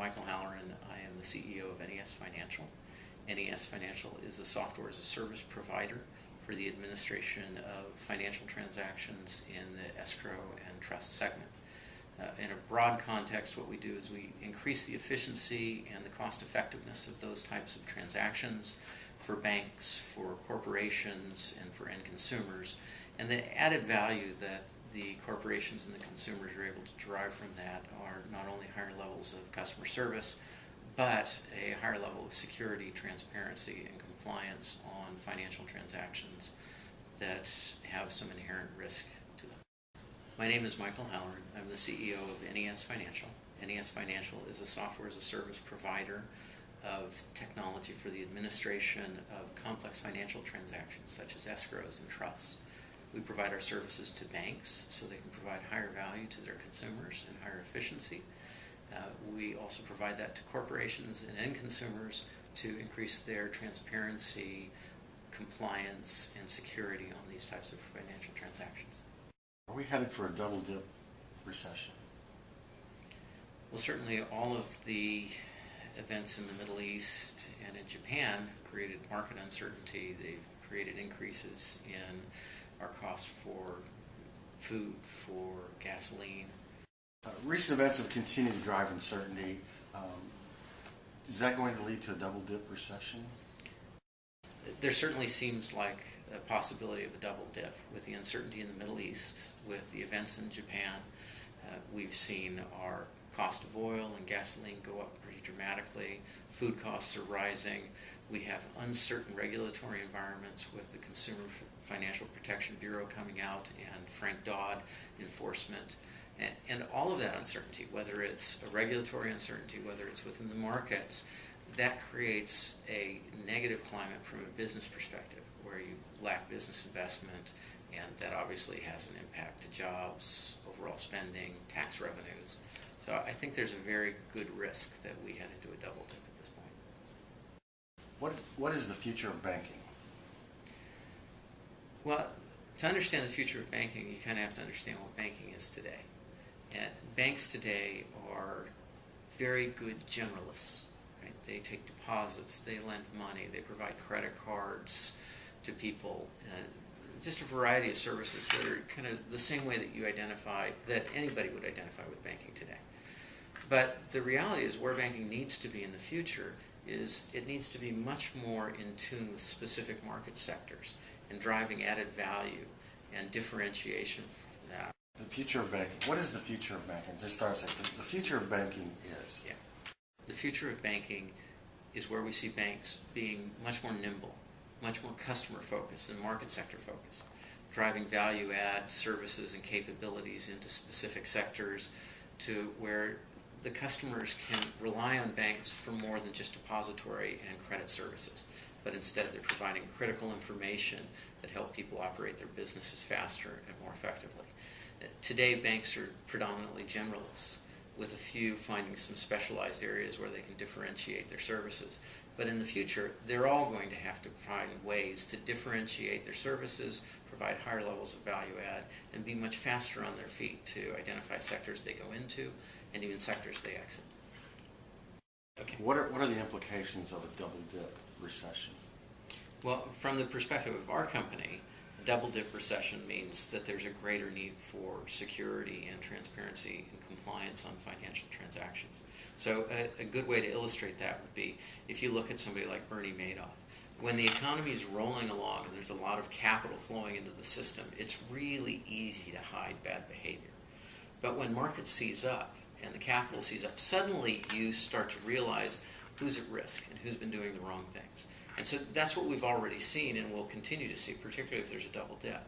Michael Halloran. I am the CEO of NES Financial. NES Financial is a software as a service provider for the administration of financial transactions in the escrow and trust segment. In a broad context, what we do is we increase the efficiency and the cost effectiveness of those types of transactions for banks, for corporations, and for end consumers. And the added value that the corporations and the consumers are able to derive from that are not only higher levels of customer service, but a higher level of security, transparency, and compliance on financial transactions that have some inherent risk to them. My name is Michael Halloran. I'm the CEO of NES Financial. NES Financial is a software as a service provider of technology for the administration of complex financial transactions such as escrows and trusts. We provide our services to banks so they can provide higher value to their consumers and higher efficiency. We also provide that to corporations and end consumers to increase their transparency, compliance, and security on these types of financial transactions. Are we headed for a double-dip recession? Well, certainly all of the events in the Middle East and in Japan have created market uncertainty. They've created increases in our cost for food, for gasoline. Recent events have continued to drive uncertainty. Is that going to lead to a double-dip recession? There certainly seems like a possibility of a double dip with the uncertainty in the Middle East, with the events in Japan. We've seen our cost of oil and gasoline go up pretty dramatically. Food costs are rising. We have uncertain regulatory environments with the Consumer Financial Protection Bureau coming out and Frank Dodd enforcement. And all of that uncertainty, whether it's a regulatory uncertainty, whether it's within the markets, that creates a negative climate from a business perspective where you lack business investment, and that obviously has an impact to jobs, overall spending, tax revenues. So I think there's a very good risk that we head into a double dip at this point. What is the future of banking? Well, to understand the future of banking, you kind of have to understand what banking is today. And banks today are very good generalists. Right? They take deposits, they lend money, they provide credit cards to people, just a variety of services that are kind of the same way that you identify, that anybody would identify with banking today. But the reality is where banking needs to be in the future is it needs to be much more in tune with specific market sectors and driving added value and differentiation from that. The future of banking. What is the future of banking? Just start saying the future of banking is. Yeah. The future of banking is where we see banks being much more nimble, much more customer focused and market sector focused, driving value add services and capabilities into specific sectors to where the customers can rely on banks for more than just depository and credit services, but instead they're providing critical information that help people operate their businesses faster and more effectively. Today, banks are predominantly generalists, with a few finding some specialized areas where they can differentiate their services. But in the future, they're all going to have to find ways to differentiate their services, provide higher levels of value add, and be much faster on their feet to identify sectors they go into and even sectors they exit. Okay. What are the implications of a double-dip recession? Well, from the perspective of our company, double-dip recession means that there's a greater need for security and transparency and compliance on financial transactions. So a good way to illustrate that would be if you look at somebody like Bernie Madoff. When the economy is rolling along and there's a lot of capital flowing into the system, it's really easy to hide bad behavior. But when markets seize up and the capital sees up, suddenly you start to realize who's at risk and who's been doing the wrong things. And so that's what we've already seen and will continue to see, particularly if there's a double dip.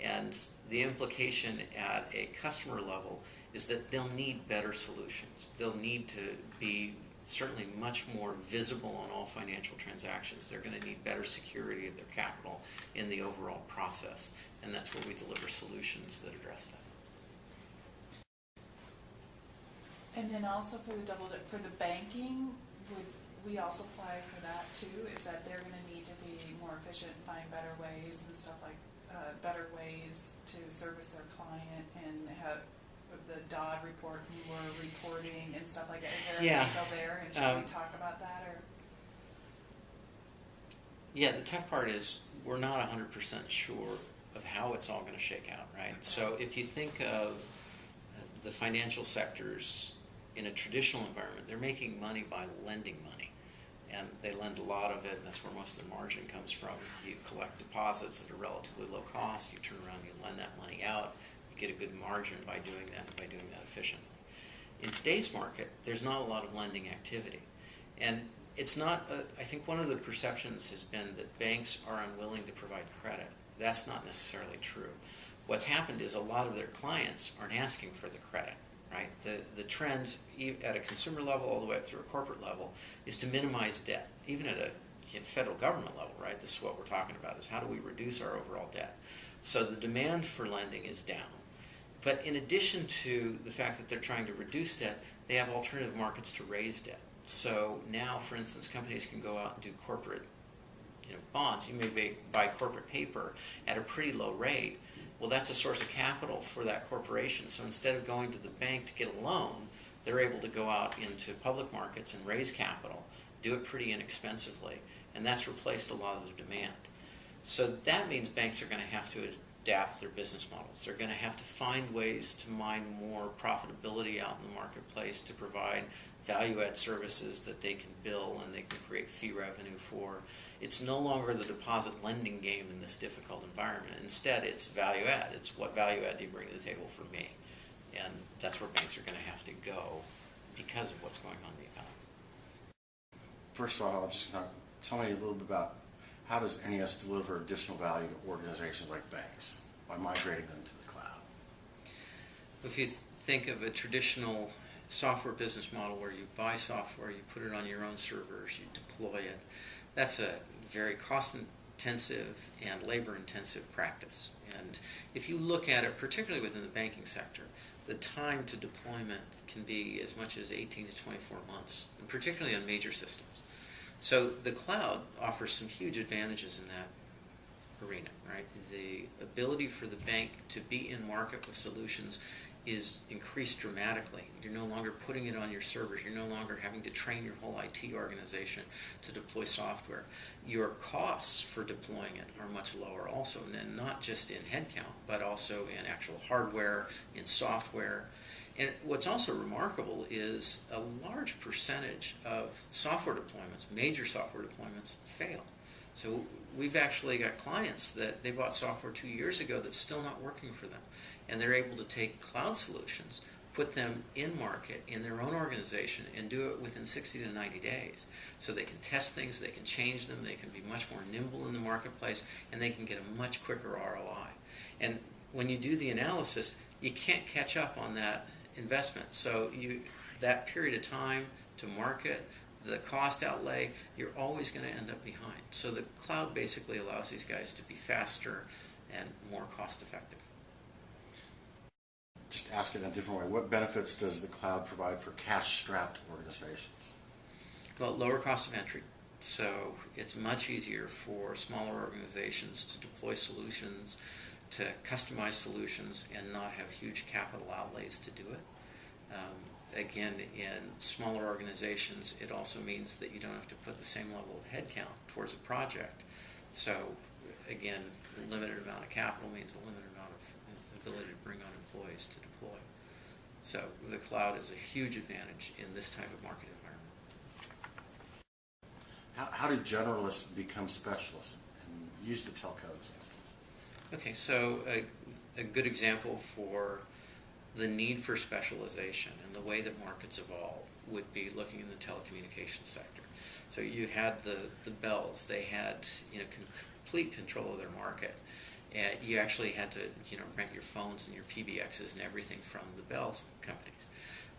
And the implication at a customer level is that they'll need better solutions. They'll need to be certainly much more visible on all financial transactions. They're going to need better security of their capital in the overall process. And that's where we deliver solutions that address that. And then also for the double dip, for the banking, would we also apply for that too? Is that they're going to need to be more efficient and find better ways and stuff like better ways to service their client and have the Dodd report, and we're reporting and stuff like that. Is there Yeah. an angle there, and should we talk about that, or? Yeah, the tough part is we're not 100% sure of how it's all going to shake out, right? So if you think of the financial sectors in a traditional environment, they're making money by lending money. And they lend a lot of it, and that's where most of the margin comes from. You collect deposits that are relatively low cost, you turn around, you lend that money out, you get a good margin by doing that, and by doing that efficiently. In today's market, there's not a lot of lending activity. And it's not, I think one of the perceptions has been that banks are unwilling to provide credit. That's not necessarily true. What's happened is a lot of their clients aren't asking for the credit, right? The trend at a consumer level all the way up through a corporate level is to minimize debt, even at a federal government level, right? This is what we're talking about, is how do we reduce our overall debt? So the demand for lending is down. But in addition to the fact that they're trying to reduce debt, they have alternative markets to raise debt. So now, for instance, companies can go out and do corporate bonds. You may buy corporate paper at a pretty low rate. Well, that's a source of capital for that corporation. So instead of going to the bank to get a loan, they're able to go out into public markets and raise capital, do it pretty inexpensively, and that's replaced a lot of the demand. So that means banks are going to have to adapt their business models. They're going to have to find ways to mine more profitability out in the marketplace to provide value-add services that they can bill and they can create fee revenue for. It's no longer the deposit lending game in this difficult environment. Instead, it's value-add. It's what value-add do you bring to the table for me? And that's where banks are going to have to go because of what's going on in the economy. First of all, just tell me a little bit about how does NES deliver additional value to organizations like banks by migrating them to the cloud? If you think of a traditional software business model where you buy software, you put it on your own servers, you deploy it, that's a very cost-intensive and labor-intensive practice. And if you look at it, particularly within the banking sector, the time to deployment can be as much as 18 to 24 months, and particularly on major systems. So the cloud offers some huge advantages in that arena, right? The ability for the bank to be in market with solutions is increased dramatically. You're no longer putting it on your servers. You're no longer having to train your whole IT organization to deploy software. Your costs for deploying it are much lower also, and not just in headcount, but also in actual hardware, in software. And what's also remarkable is a large percentage of software deployments, major software deployments, fail. So we've actually got clients that they bought software 2 years ago that's still not working for them. And they're able to take cloud solutions, put them in market in their own organization, and do it within 60 to 90 days. So they can test things, they can change them, they can be much more nimble in the marketplace, and they can get a much quicker ROI. And when you do the analysis, you can't catch up on that investment. So that period of time to market, the cost outlay, you're always going to end up behind. So the cloud basically allows these guys to be faster and more cost effective. Just ask it in a different way. What benefits does the cloud provide for cash-strapped organizations? Well, lower cost of entry. So it's much easier for smaller organizations to deploy solutions, to customize solutions, and not have huge capital outlays to do it. Again, in smaller organizations, it also means that you don't have to put the same level of headcount towards a project. So again, a limited amount of capital means a limited amount of ability to bring on employees to deploy. So the cloud is a huge advantage in this type of market environment. How do generalists become specialists? And use the telco example. Okay, so a good example for the need for specialization and the way that markets evolve would be looking in the telecommunications sector. So you had the Bells. They had complete control of their market. And you actually had to rent your phones and your PBXs and everything from the Bells companies.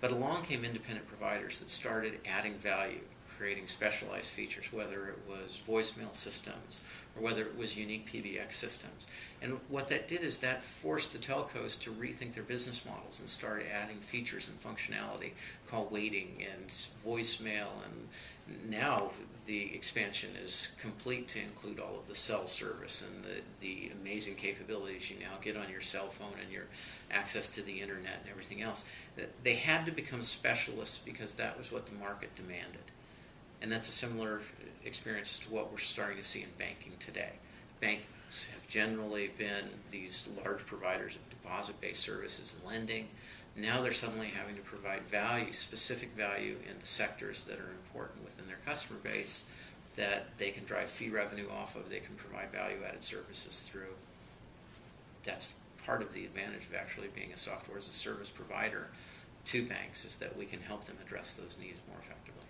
But along came independent providers that started adding value, creating specialized features, whether it was voicemail systems or whether it was unique PBX systems. And what that did is that forced the telcos to rethink their business models and start adding features and functionality called waiting and voicemail, and now the expansion is complete to include all of the cell service and the amazing capabilities you now get on your cell phone and your access to the internet and everything else. They had to become specialists because that was what the market demanded. And that's a similar experience to what we're starting to see in banking today. Banks have generally been these large providers of deposit-based services and lending. Now they're suddenly having to provide value, specific value in the sectors that are important within their customer base that they can drive fee revenue off of, they can provide value-added services through. That's part of the advantage of actually being a software as a service provider to banks, is that we can help them address those needs more effectively.